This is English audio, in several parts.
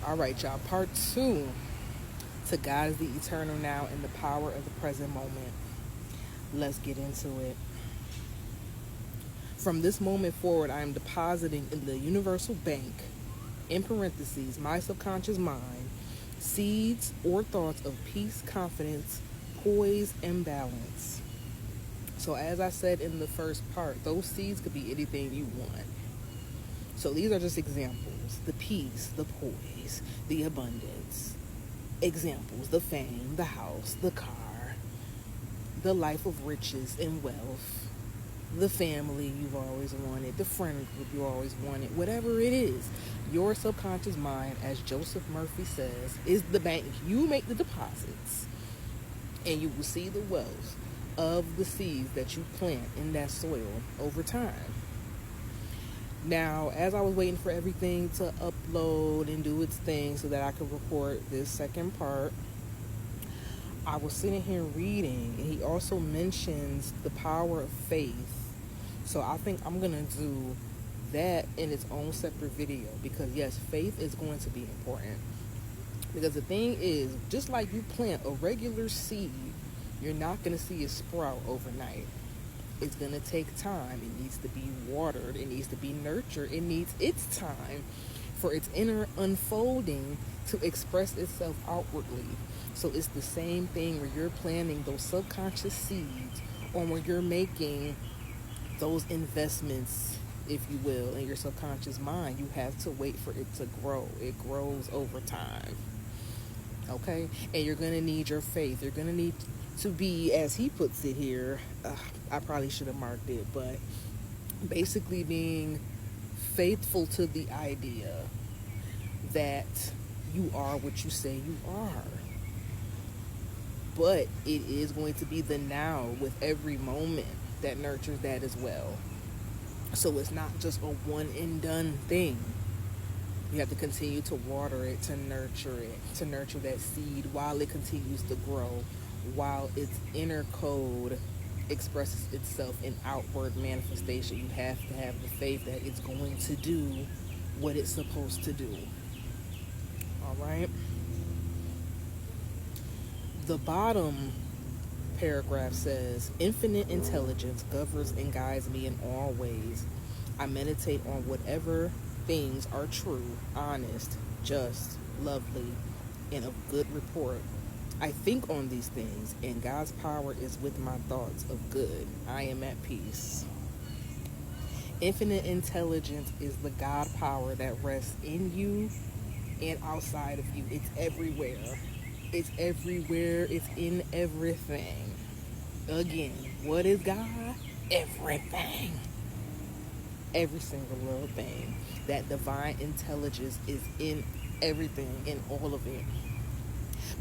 All right, y'all. Part two. To God is the eternal now and the power of the present moment. Let's get into it. From this moment forward, I am depositing in the universal bank, in parentheses, my subconscious mind, seeds or thoughts of peace, confidence, poise, and balance. So, as I said in the first part, those seeds could be anything you want. So, these are just examples: the peace, the poise, the abundance. Examples: the fame, the house, the car, the life of riches and wealth, the family you've always wanted, the friend group you always wanted, whatever it is. Your subconscious mind, as Joseph Murphy says, is the bank. You make the deposits, and you will see the wealth of the seeds that you plant in that soil over time. Now, as I was waiting for everything to upload and do its thing so that I could record this second part, I was sitting here reading, and he also mentions the power of faith. So I think I'm going to do that in its own separate video because, yes, faith is going to be important. Because the thing is, just like you plant a regular seed, you're not going to see it sprout overnight. It's going to take time. It needs to be watered. It needs to be nurtured. It needs its time for its inner unfolding to express itself outwardly. So it's the same thing where you're planting those subconscious seeds, or when you're making those investments, if you will, in your subconscious mind. You have to wait for it to grow. It grows over time. Okay? And you're going to need your faith. You're going to need to be, as he puts it here, I probably should have marked it, but basically being faithful to the idea that you are what you say you are. But it is going to be the now with every moment that nurtures that as well. So it's not just a one and done thing. You have to continue to water it, to nurture that seed while it continues to grow, while its inner code expresses itself in outward manifestation. You have to have the faith that it's going to do what it's supposed to do. All right? The bottom paragraph says, infinite intelligence governs and guides me in all ways. I meditate on whatever things are true, honest, just, lovely, and of good report. I think on these things, and God's power is with my thoughts of good. I am at peace. Infinite intelligence is the God power that rests in you and outside of you. It's everywhere. It's everywhere. It's in everything. Again, what is God? Everything. Every single little thing. That divine intelligence is in everything, in all of it.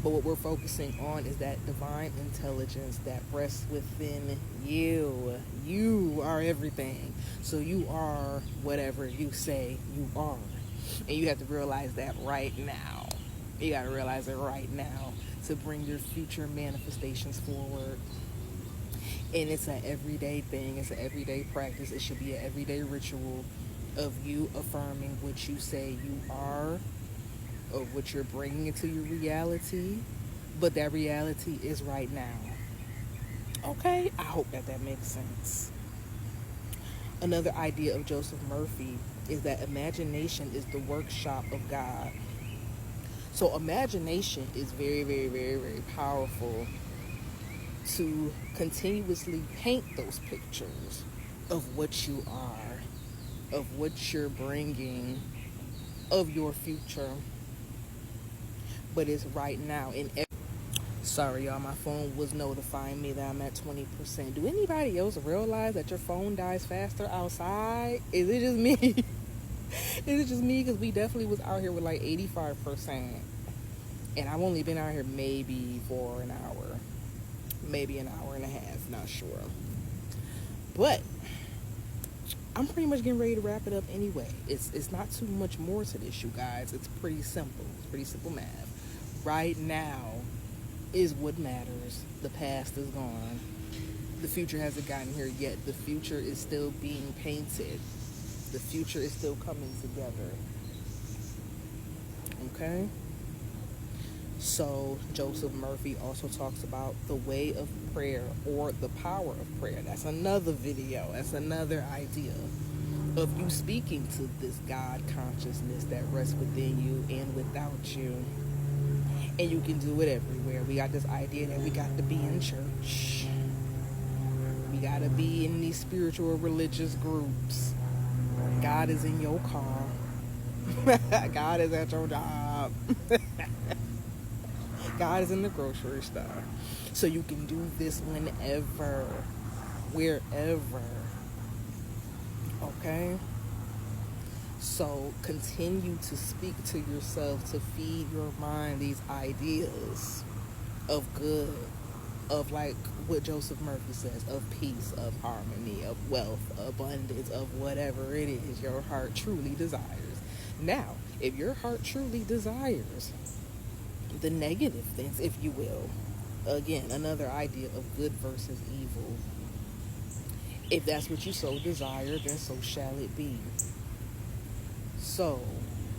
But what we're focusing on is that divine intelligence that rests within you. You are everything. So you are whatever you say you are. And you have to realize that right now. You got to realize it right now to bring your future manifestations forward. And it's an everyday thing. It's an everyday practice. It should be an everyday ritual of you affirming what you say you are, of what you're bringing into your reality. But that reality is right now. Okay? I hope that makes sense. Another idea of Joseph Murphy is that imagination is the workshop of God. So imagination is very, very, very, very powerful to continuously paint those pictures of what you are, of what you're bringing, of your future. But it's right now. Sorry, y'all, my phone was notifying me that I'm at 20%. Do anybody else realize that your phone dies faster outside? Is it just me? Is it just me? Because we definitely was out here with like 85%. And I've only been out here maybe for an hour. Maybe an hour and a half. Not sure. But I'm pretty much getting ready to wrap it up anyway. It's not too much more to this, you guys. It's pretty simple. It's pretty simple math. Right now is what matters. The past is gone. The future hasn't gotten here yet. The future is still being painted. The future is still coming together. Okay? So, Joseph Murphy also talks about the way of prayer or the power of prayer. That's another video. That's another idea of you speaking to this God consciousness that rests within you and without you. And you can do it everywhere. We got this idea that we got to be in church. We got to be in these spiritual religious groups. God is in your car. God is at your job. God is in the grocery store. So you can do this whenever, wherever. Okay? So continue to speak to yourself to feed your mind these ideas of good, of like what Joseph Murphy says, of peace, of harmony, of wealth, abundance, of whatever it is your heart truly desires. Now, if your heart truly desires the negative things, if you will, again, another idea of good versus evil. If that's what you so desire, then so shall it be. So,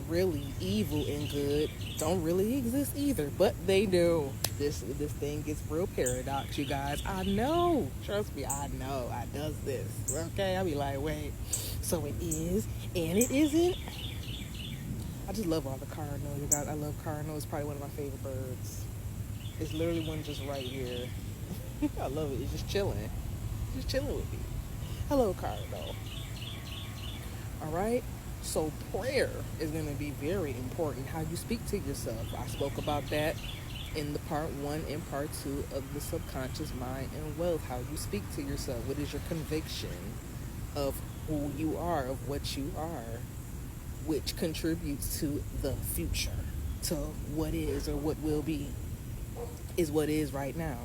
really, evil and good don't really exist either, but they do. This thing gets real paradox, you guys. I know. Trust me, I know. I does this. Okay? I'll be like, wait. So it is, and it isn't. I just love all the cardinals, you guys. I love cardinals. It's probably one of my favorite birds. It's literally one just right here. I love it. It's just chilling. Just chilling with me. Hello, cardinal. All right? So prayer is going to be very important. How you speak to yourself. I spoke about that in the part 1 and part 2 of the subconscious mind and wealth. How you speak to yourself. What is your conviction of who you are, of what you are, which contributes to the future, to what is or what will be, is what is right now.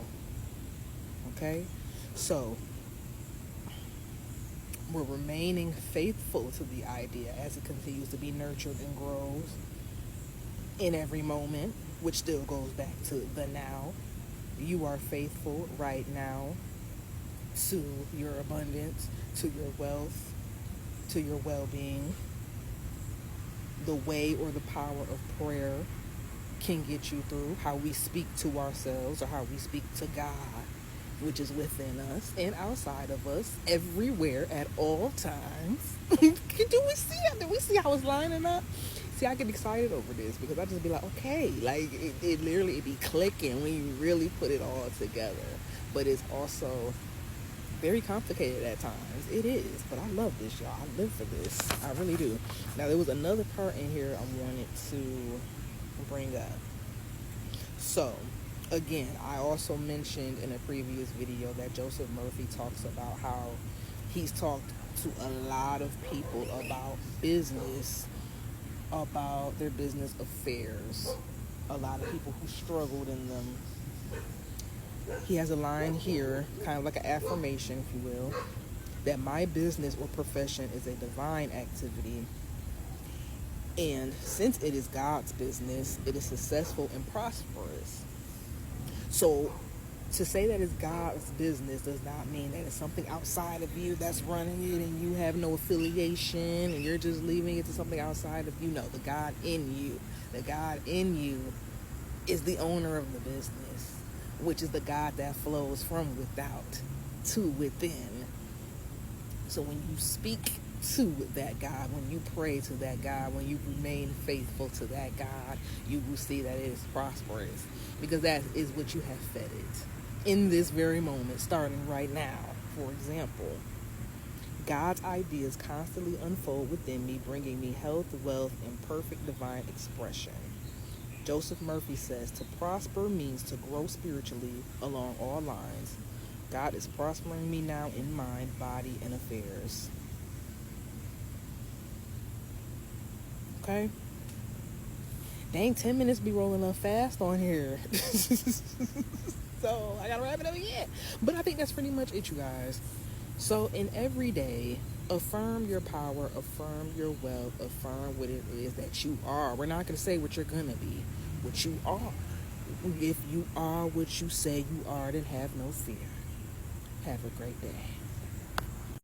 Okay? So, we're remaining faithful to the idea as it continues to be nurtured and grows in every moment, which still goes back to the now. You are faithful right now to your abundance, to your wealth, to your well-being. The way or the power of prayer can get you through. How we speak to ourselves or how we speak to God, which is within us and outside of us, everywhere at all times. Do we see how it's lining up? See, I get excited over this because I just be like, okay, like it literally be clicking when you really put it all together. But it's also very complicated at times. It is, but I love this, y'all. I live for this. I really do. Now, there was another part in here I wanted to bring up. So, again, I also mentioned in a previous video that Joseph Murphy talks about how he's talked to a lot of people about business, about their business affairs. A lot of people who struggled in them. He has a line here, kind of like an affirmation, if you will, that my business or profession is a divine activity. And since it is God's business, it is successful and prosperous. So to say that it's God's business does not mean that it's something outside of you that's running it and you have no affiliation and you're just leaving it to something outside of you. No, the God in you is the owner of the business, which is the God that flows from without to within. So when you speak to that God, when you pray to that God, when you remain faithful to that God, you will see that it is prosperous, because that is what you have fed it in this very moment, starting right now. For example, God's ideas constantly unfold within me, bringing me health, wealth, and perfect divine expression. Joseph Murphy says to prosper means to grow spiritually along all lines. God is prospering me now in mind, body, and affairs. Okay? Dang, 10 minutes be rolling up fast on here. So, I gotta wrap it up again. But I think that's pretty much it, you guys. So, in every day, affirm your power, affirm your wealth, affirm what it is that you are. We're not gonna say what you're gonna be, what you are. If you are what you say you are, then have no fear. Have a great day.